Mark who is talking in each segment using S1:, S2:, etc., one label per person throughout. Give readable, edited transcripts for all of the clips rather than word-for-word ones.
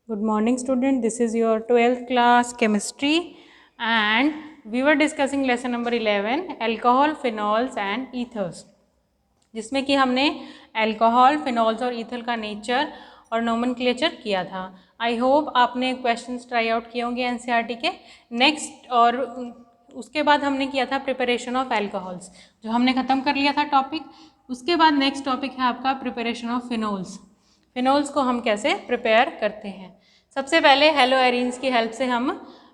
S1: Good morning student, this is your 12th class chemistry and we were discussing lesson number 11 alcohol, phenols and ethers, जिसमें कि हमने alcohol, phenols और ether का nature और nomenclature किया था। आई होप आपने क्वेश्चंस ट्राई आउट किए होंगे एनसीईआरटी के। नेक्स्ट और उसके बाद हमने किया था प्रिपरेशन ऑफ अल्कोहल्स, जो हमने ख़त्म कर लिया था टॉपिक। उसके बाद नेक्स्ट टॉपिक है आपका प्रिपरेशन ऑफ फिनॉल्स। फिनॉल्स को हम कैसे प्रिपेयर करते हैं। सबसे पहले हेलोएरिन्स की हेल्प से हम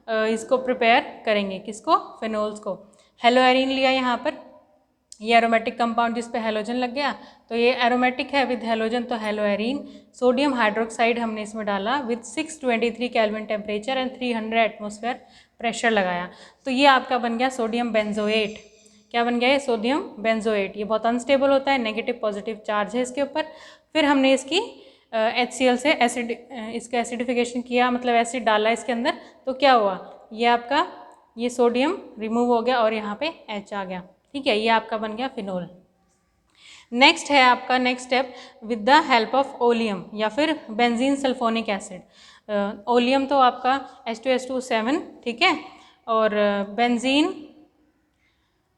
S1: इसको प्रिपेयर करेंगे। किसको? फिनॉल्स को। हेलोएरिन लिया यहाँ पर, ये एरोमेटिक कंपाउंड जिस पे हेलोजन लग गया, तो ये एरोमेटिक है विद हेलोजन, तो हेलोएरिन। सोडियम हाइड्रोक्साइड हमने इसमें डाला with 623 kelvin temperature and 300 atmosphere pressure लगाया, तो ये आपका बन गया सोडियम बेंजोएट। क्या बन गया ये? Sodium benzoate. ये बहुत अनस्टेबल होता है, नेगेटिव पॉजिटिव चार्ज है इसके ऊपर। फिर हमने इसकी HCl से एसिड, इसका एसिडिफिकेशन किया, मतलब एसिड डाला इसके अंदर, तो क्या हुआ? ये आपका ये सोडियम रिमूव हो गया और यहाँ पे H आ गया। ठीक है, ये आपका बन गया फिनोल। नेक्स्ट है आपका next step with the help of oleum या फिर बेंजीन सल्फोनिक एसिड। ओलियम तो आपका H2SO7, ठीक है, और बेंजीन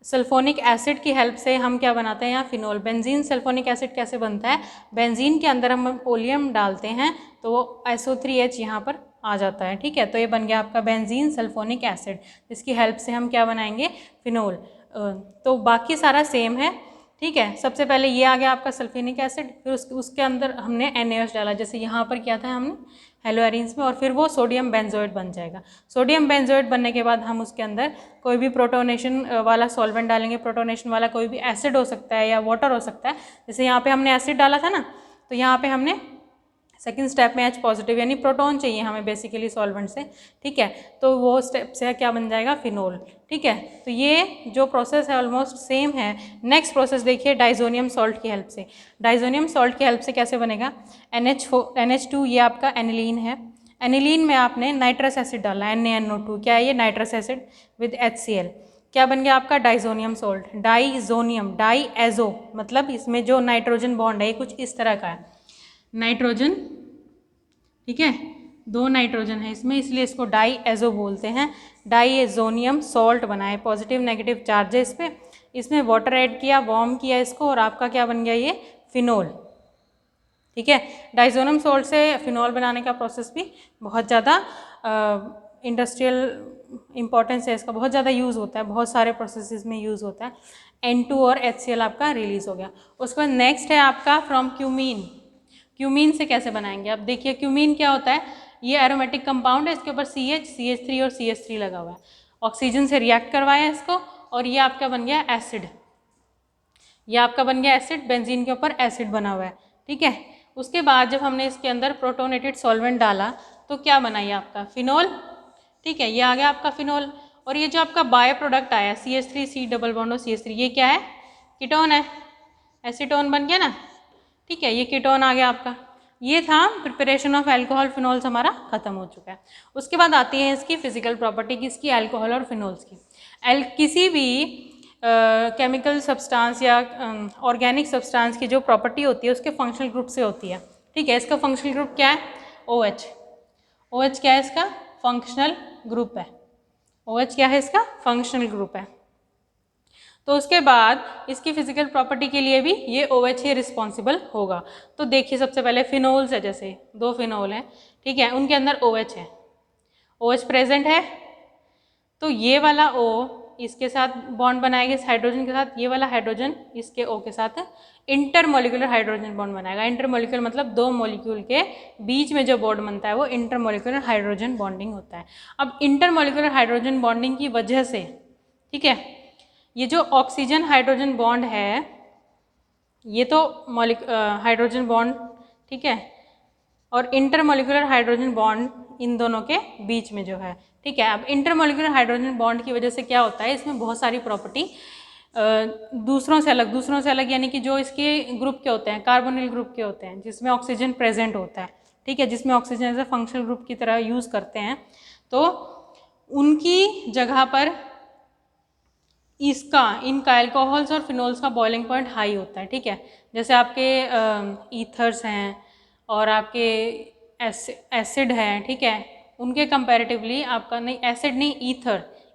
S1: सल्फोनिक एसिड की हेल्प से हम क्या बनाते हैं यहाँ? फिनोल। बेंजीन सल्फोनिक एसिड कैसे बनता है? बेंजीन के अंदर हम ओलियम डालते हैं तो वो SO3H यहाँ पर आ जाता है। ठीक है, तो ये बन गया आपका बेंजीन सल्फोनिक एसिड, जिसकी हेल्प से हम क्या बनाएंगे? फिनोल। तो बाकी सारा सेम है। ठीक है, सबसे पहले ये आ गया आपका सल्फोनिक एसिड, फिर उसके अंदर हमने NaOH डाला, जैसे यहाँ पर किया था हमने हेलोएरिन्स में, और फिर वो सोडियम बेंजोएट बन जाएगा। सोडियम बेंजोएट बनने के बाद हम उसके अंदर कोई भी प्रोटोनेशन वाला सॉल्वेंट डालेंगे। प्रोटोनेशन वाला कोई भी एसिड हो सकता है या वाटर हो सकता है। जैसे यहाँ पे हमने एसिड डाला था ना, तो यहाँ पे हमने सेकेंड स्टेप में H पॉजिटिव यानी प्रोटॉन चाहिए हमें बेसिकली सॉल्वेंट से। ठीक है, तो वो स्टेप से क्या बन जाएगा? फिनोल। ठीक है, तो ये जो प्रोसेस है ऑलमोस्ट सेम है। नेक्स्ट प्रोसेस देखिए डाइजोनियम सॉल्ट की हेल्प से। डाइजोनियम सॉल्ट की हेल्प से कैसे बनेगा? NH2, ये आपका एनिलीन है। एनिलीन में आपने नाइट्रस एसिड डाला, NaNO2, क्या है ये? Nitrous acid with HCl। क्या बन गया आपका? Diazonium salt. Diazonium, di azo, मतलब इसमें जो नाइट्रोजन बॉन्ड है ये कुछ इस तरह का है, नाइट्रोजन। ठीक है, दो नाइट्रोजन है इसमें, इसलिए इसको डाई एजो बोलते हैं। डाइएजोनियम सॉल्ट बनाए, पॉजिटिव नेगेटिव चार्ज है इस पर। इसमें वाटर ऐड किया, वार्म किया इसको, और आपका क्या बन गया? ये फिनोल। ठीक है, डाइजोनियम सॉल्ट से फिनोल बनाने का प्रोसेस भी बहुत ज़्यादा इंडस्ट्रियल इंपॉर्टेंस है इसका, बहुत ज़्यादा यूज़ होता है, बहुत सारे प्रोसेसेस में यूज़ होता है। N2 और HCl आपका रिलीज हो गया। उसके बाद नेक्स्ट है आपका फ्रॉम क्यूमीन। क्यूमीन से कैसे बनाएंगे? अब देखिए क्यूमीन क्या होता है, ये एरोमेटिक कंपाउंड है, इसके ऊपर CH, CH3 और CH3 लगा हुआ है। ऑक्सीजन से रिएक्ट करवाया इसको और ये आपका बन गया एसिड। ये आपका बन गया एसिड, बेंजीन के ऊपर एसिड बना हुआ है। ठीक है, उसके बाद जब हमने इसके अंदर प्रोटोनेटेड सॉल्वेंट डाला तो क्या बना? ये आपका फिनोल। ठीक है, ये आ गया आपका फिनोल। और ये जो आपका बाय प्रोडक्ट आया CH3C डबल बॉन्ड और CH3, ये क्या है? कीटोन है, एसीटोन बन गया ना। ठीक है, ये कीटोन आ गया आपका। ये था प्रिपरेशन ऑफ अल्कोहल फिनोल्स, हमारा खत्म हो चुका है। उसके बाद आती है इसकी फिजिकल प्रॉपर्टी, किसकी? अल्कोहल और फिनोल्स की। किसी भी केमिकल सब्सटेंस या ऑर्गेनिक सब्सटेंस की जो प्रॉपर्टी होती है उसके फंक्शनल ग्रुप से होती है। ठीक है, इसका फंक्शनल ग्रुप क्या है? OH। OH क्या है? इसका फंक्शनल ग्रुप है। OH क्या है? इसका फंक्शनल ग्रुप है। तो उसके बाद इसकी फिजिकल प्रॉपर्टी के लिए भी ये OH ही रिस्पॉन्सिबल होगा। तो देखिए सबसे पहले फिनोल्स है, जैसे दो फिनोल हैं, ठीक है, उनके अंदर OH है, OH प्रेजेंट है, तो ये वाला O इसके साथ बॉन्ड बनाएगा इस हाइड्रोजन के साथ, ये वाला हाइड्रोजन इसके O के साथ इंटरमोलिकुलर हाइड्रोजन बॉन्ड बनाएगा। इंटरमोलिकुलर मतलब दो मॉलिक्यूल के बीच में जो बॉन्ड बनता है वो इंटरमोलिकुलर हाइड्रोजन बॉन्डिंग होता है। अब इंटरमोलिकुलर हाइड्रोजन बॉन्डिंग की वजह से, ठीक है, ये जो ऑक्सीजन हाइड्रोजन बॉन्ड है ये तो हाइड्रोजन बॉन्ड, ठीक है, और इंटरमोलिकुलर हाइड्रोजन बॉन्ड इन दोनों के बीच में जो है। ठीक है, अब इंटरमोलिकुलर हाइड्रोजन बॉन्ड की वजह से क्या होता है, इसमें बहुत सारी प्रॉपर्टी दूसरों से अलग यानी कि जो इसके ग्रुप के होते हैं, कार्बोनिल ग्रुप के होते हैं, जिसमें ऑक्सीजन प्रेजेंट होता है। ठीक है, जिसमें oxygen as a functional group की तरह यूज़ करते हैं, तो उनकी जगह पर इनका अल्कोहल्स और फिनोल्स का बॉइलिंग पॉइंट हाई होता है। ठीक है, जैसे आपके ईथर्स हैं और आपके एसिड है, ठीक है, उनके कंपैरेटिवली आपका नहीं, एसिड नहीं,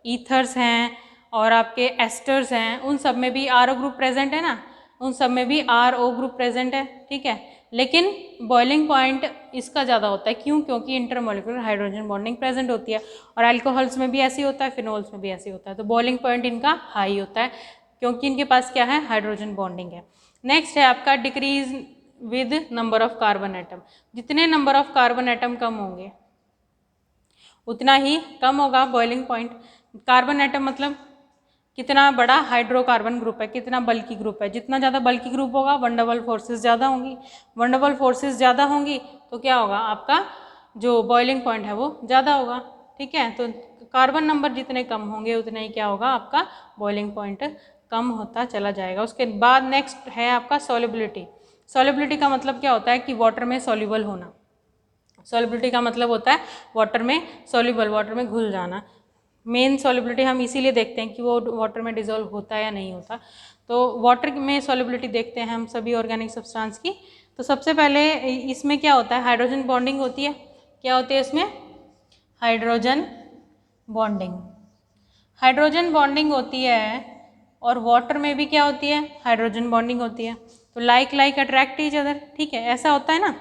S1: ईथर्स हैं और आपके एस्टर्स हैं, उन सब में भी RO ग्रुप प्रेजेंट है ना, उन सब में भी RO ग्रुप प्रेजेंट है, ठीक है। लेकिन बॉइलिंग पॉइंट इसका ज़्यादा होता है, क्यों? क्योंकि इंटरमोलिकुलर हाइड्रोजन बॉन्डिंग प्रेजेंट होती है, और अल्कोहल्स में भी ऐसी होता है, फिनोल्स में भी ऐसी होता है, तो बॉइलिंग पॉइंट इनका हाई होता है क्योंकि इनके पास क्या है, हाइड्रोजन बॉन्डिंग है। नेक्स्ट है आपका decrease with number of carbon atom. जितने नंबर ऑफ कार्बन एटम कम होंगे उतना ही कम होगा बॉइलिंग पॉइंट। कार्बन एटम मतलब कितना बड़ा हाइड्रोकार्बन ग्रुप है, कितना बल्की ग्रुप है, जितना ज़्यादा बल्की ग्रुप होगा वंडरवल फोर्सेस ज़्यादा होंगी, वंडरवल फोर्सेस ज़्यादा होंगी तो क्या होगा, आपका जो बॉइलिंग पॉइंट है वो ज़्यादा होगा, ठीक है। तो कार्बन नंबर जितने कम होंगे उतना ही क्या होगा, आपका बॉइलिंग पॉइंट कम होता चला जाएगा। उसके बाद नेक्स्ट है आपका सॉल्युबिलिटी। सॉल्युबिलिटी का मतलब क्या होता है कि वाटर में सॉल्युबल होना। सॉल्युबिलिटी का मतलब होता है वाटर में सॉल्युबल, वाटर में घुल जाना। मेन सॉल्युबिलिटी हम इसीलिए देखते हैं कि वो वाटर में डिज़ोल्व होता है या नहीं होता। तो वाटर में सॉल्युबिलिटी देखते हैं हम सभी ऑर्गेनिक सब्सटेंस की। तो सबसे पहले इसमें क्या होता है, हाइड्रोजन बॉन्डिंग होती है। क्या होती है इसमें, हाइड्रोजन बॉन्डिंग। हाइड्रोजन बॉन्डिंग होती है और वाटर में भी क्या होती है, हाइड्रोजन बॉन्डिंग होती है। तो लाइक अट्रैक्ट ईच अदर, ठीक है, ऐसा होता है ना,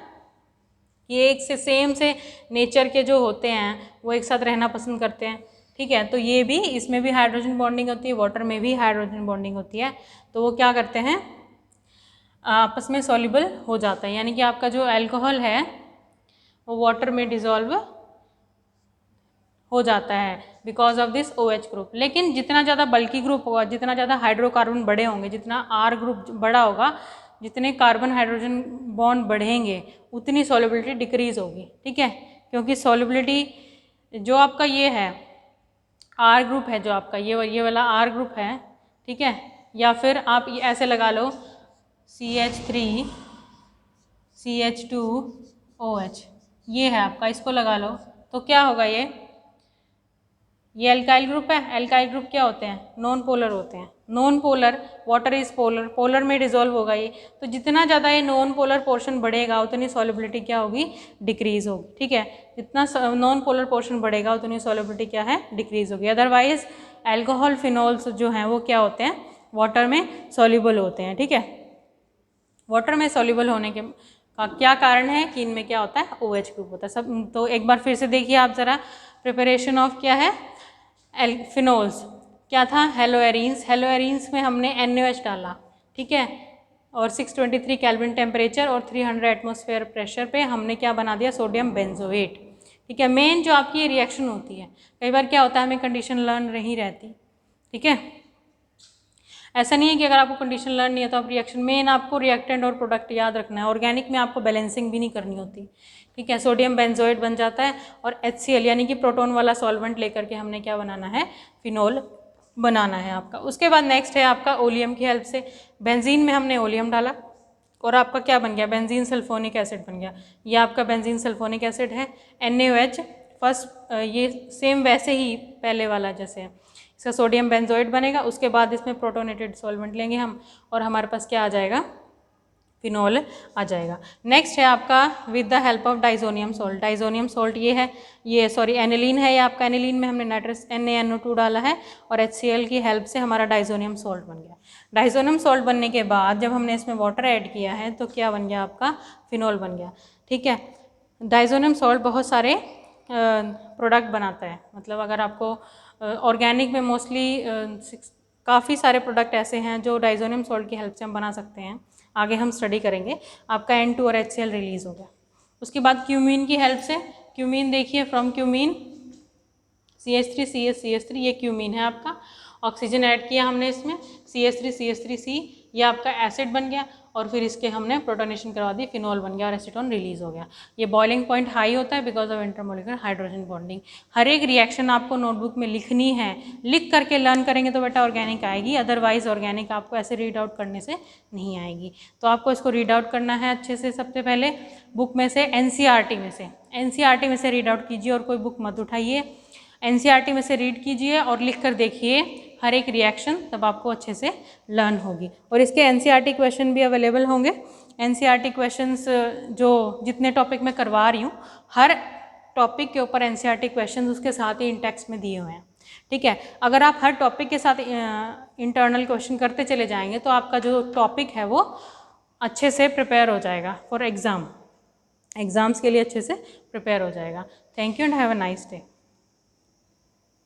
S1: ये एक से सेम से नेचर के जो होते हैं वो एक साथ रहना पसंद करते हैं, ठीक है। तो ये भी, इसमें भी हाइड्रोजन बॉन्डिंग होती है, वाटर में भी हाइड्रोजन बॉन्डिंग होती है। तो वो क्या करते हैं, आपस में सॉल्युबल हो जाता है, यानी कि आपका जो अल्कोहल है वो वाटर में डिज़ोल्व हो जाता है because of this OH group. लेकिन जितना ज़्यादा बल्की ग्रुप होगा, जितना ज़्यादा हाइड्रोकार्बन बड़े होंगे, जितना R ग्रुप बड़ा होगा, जितने कार्बन हाइड्रोजन बॉन्ड बढ़ेंगे उतनी सॉल्युबिलिटी डिक्रीज होगी, ठीक है। क्योंकि सॉल्युबिलिटी जो आपका ये है R ग्रुप है, जो आपका ये वाला R ग्रुप है, ठीक है, या फिर आप ये ऐसे लगा लो CH3 CH2OH, ये है आपका, इसको लगा लो तो क्या होगा, ये एल्काइल ग्रुप है। एल्काइल ग्रुप क्या होते हैं, नॉन पोलर होते हैं। Non polar, water is polar, polar में डिजोल्व होगा ये। तो जितना ज़्यादा ये नॉन पोलर पोर्शन बढ़ेगा उतनी सॉल्युबिलिटी क्या होगी, डिक्रीज होगी, ठीक है। जितना नॉन पोलर पोर्शन बढ़ेगा उतनी सॉल्युबिलिटी क्या है, डिक्रीज होगी। अदरवाइज एल्कोहल फिनोल्स जो हैं वो क्या होते हैं, वाटर में सॉल्युबल होते हैं, ठीक है। वाटर में सॉल्युबल होने के का क्या कारण है कि इनमें क्या होता है, OH ग्रुप होता है सब। तो एक बार फिर से देखिए आप ज़रा, प्रिपरेशन ऑफ क्या है, फिनोल्स क्या था, हेलोएरीन्स। हेलोएरीन्स में हमने NaOH डाला, ठीक है, और 623 केल्विन टेम्परेचर और 300 एटमॉस्फेयर प्रेशर पे हमने क्या बना दिया, सोडियम बेंजोएट, ठीक है। मेन जो आपकी रिएक्शन होती है, कई बार क्या होता है हमें कंडीशन लर्न नहीं रहती, ठीक है। ऐसा नहीं है कि अगर आपको कंडीशन लर्न नहीं है तो आप रिएक्शन, मेन आपको रिएक्टेंट और प्रोडक्ट याद रखना है। ऑर्गेनिक में आपको बैलेंसिंग भी नहीं करनी होती, ठीक है। सोडियम बेंजोएट बन जाता है और HCl यानी कि प्रोटॉन वाला सॉल्वेंट लेकर के हमने क्या बनाना है, फिनोल बनाना है आपका। उसके बाद नेक्स्ट है आपका ओलियम की हेल्प से। बेंजीन में हमने ओलियम डाला और आपका क्या बन गया, बेंजीन सल्फोनिक एसिड बन गया। ये आपका बेंजीन सल्फोनिक एसिड है। NaOH फर्स्ट, ये सेम वैसे ही पहले वाला जैसे है, इसका सोडियम बेंजोएट बनेगा। उसके बाद इसमें प्रोटोनेटेड सॉल्वेंट लेंगे हम और हमारे पास क्या आ जाएगा, फिनोल आ जाएगा। नेक्स्ट है आपका with the help of diazonium salt. Diazonium salt ये है, ये सॉरी एनिलीन है, ये आपका एनिलीन में हमने नाइट्रस NaNO2 डाला है और HCl की हेल्प से हमारा डाइजोनियम सॉल्ट बन गया। डाइजोनियम सॉल्ट बनने के बाद जब हमने इसमें वाटर ऐड किया है तो क्या बन गया, आपका फिनोल बन गया, ठीक है। डाइजोनियम सॉल्ट बहुत सारे प्रोडक्ट बनाता है, मतलब अगर आपको ऑर्गेनिक में मोस्टली काफ़ी सारे प्रोडक्ट ऐसे हैं जो डाइजोनियम सॉल्ट की हेल्प से हम बना सकते हैं। आगे हम स्टडी करेंगे। आपका N2 और HCl रिलीज हो गया। उसके बाद क्यूमीन की हेल्प से, क्यूमीन देखिए, फ्रॉम क्यूमीन CH3CH3 ये क्यूमीन है आपका। ऑक्सीजन ऐड किया हमने इसमें, CH3CH3C ये आपका एसिड बन गया और फिर इसके हमने प्रोटोनेशन करवा दी, फिनोल बन गया और एसीटोन रिलीज हो गया। ये बॉइलिंग पॉइंट हाई होता है because of intermolecular hydrogen bonding. हर एक रिएक्शन आपको नोटबुक में लिखनी है, लिख करके लर्न करेंगे तो बेटा ऑर्गेनिक आएगी, अदरवाइज ऑर्गेनिक आपको ऐसे रीड आउट करने से नहीं आएगी। तो आपको इसको रीड आउट करना है अच्छे से। सबसे पहले बुक में से NCERT में से रीड आउट कीजिए और कोई बुक मत उठाइए, NCERT में से रीड कीजिए और लिख कर देखिए हर एक रिएक्शन, तब आपको अच्छे से लर्न होगी। और इसके NCERT क्वेश्चन भी अवेलेबल होंगे, NCERT क्वेश्चंस जो जितने टॉपिक मैं करवा रही हूँ, हर टॉपिक के ऊपर NCERT क्वेश्चंस उसके साथ ही इन टेक्स्ट में दिए हुए हैं, ठीक है। अगर आप हर टॉपिक के साथ इंटरनल क्वेश्चन करते चले जाएंगे तो आपका जो टॉपिक है वो अच्छे से प्रिपेयर हो जाएगा फॉर एग्ज़ाम्स के लिए अच्छे से प्रिपेयर हो जाएगा। Thank you and have a nice day.